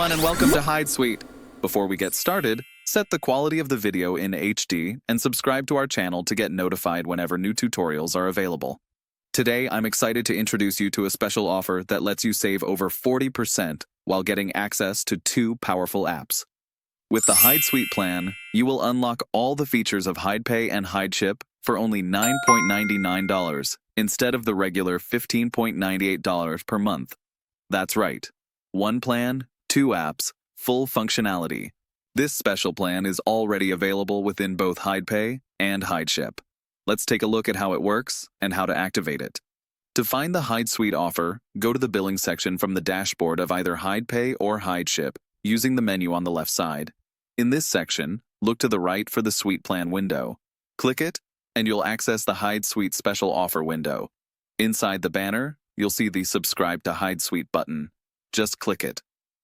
everyone, and welcome to HideSuite. Before we get started, set the quality of the video in HD and subscribe to our channel to get notified whenever new tutorials are available. Today, I'm excited to introduce you to a special offer that lets you save over 40% while getting access to 2 powerful apps. With the HideSuite plan, you will unlock all the features of HidePay and HideShip for only $9.99 instead of the regular $15.98 per month. That's right. One plan, 2 apps, full functionality. This special plan is already available within both HidePay and HideShip. Let's take a look at how it works and how to activate it. To find the HideSuite offer, go to the billing section from the dashboard of either HidePay or HideShip using the menu on the left side. In this section, look to the right for the Suite Plan window. Click it, and you'll access the HideSuite Special Offer window. Inside the banner, you'll see the Subscribe to HideSuite button. Just click it.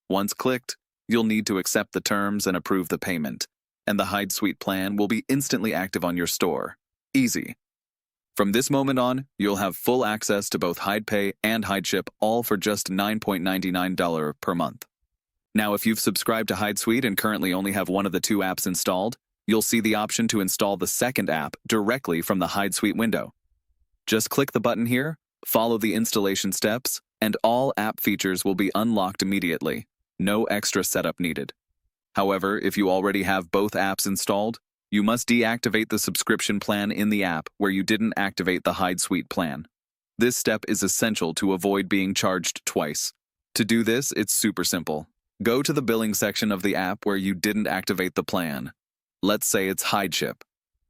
Once clicked, you'll need to accept the terms and approve the payment, and the HideSuite plan will be instantly active on your store. Easy. From this moment on, you'll have full access to both HidePay and HideShip, all for just $9.99 per month. Now, if you've subscribed to HideSuite and currently only have one of the 2 apps installed, you'll see the option to install the second app directly from the HideSuite window. Just click the button here, follow the installation steps, and all app features will be unlocked immediately. No extra setup needed. However, if you already have both apps installed, you must deactivate the subscription plan in the app where you didn't activate the HideSuite plan. This step is essential to avoid being charged twice. To do this, it's super simple. Go to the billing section of the app where you didn't activate the plan. Let's say it's HideShip.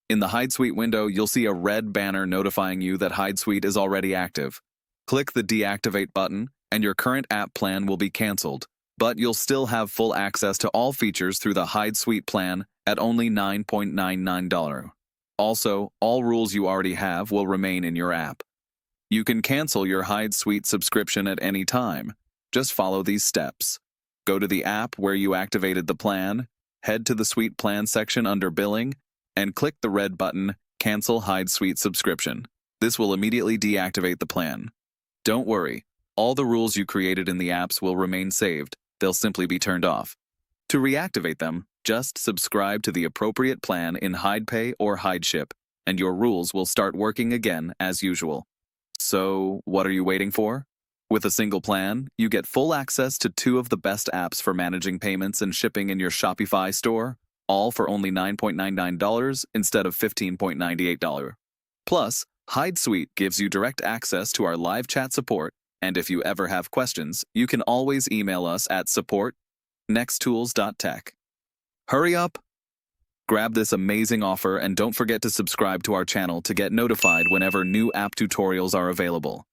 In the HideSuite window, you'll see a red banner notifying you that HideSuite is already active. Click the Deactivate button, and your current app plan will be canceled, but you'll still have full access to all features through the HideSuite plan at only $9.99. Also, all rules you already have will remain in your app. You can cancel your HideSuite subscription at any time. Just follow these steps. Go to the app where you activated the plan, head to the Suite Plan section under Billing, and click the red button, Cancel HideSuite Subscription. This will immediately deactivate the plan. Don't worry, all the rules you created in the apps will remain saved. They'll simply be turned off. To reactivate them, just subscribe to the appropriate plan in HidePay or HideShip, and your rules will start working again as usual. So, what are you waiting for? With a single plan, you get full access to 2 of the best apps for managing payments and shipping in your Shopify store, all for only $9.99 instead of $15.98. Plus, HideSuite gives you direct access to our live chat support, and if you ever have questions, you can always email us at support@nexttools.tech. Hurry up! Grab this amazing offer and don't forget to subscribe to our channel to get notified whenever new app tutorials are available.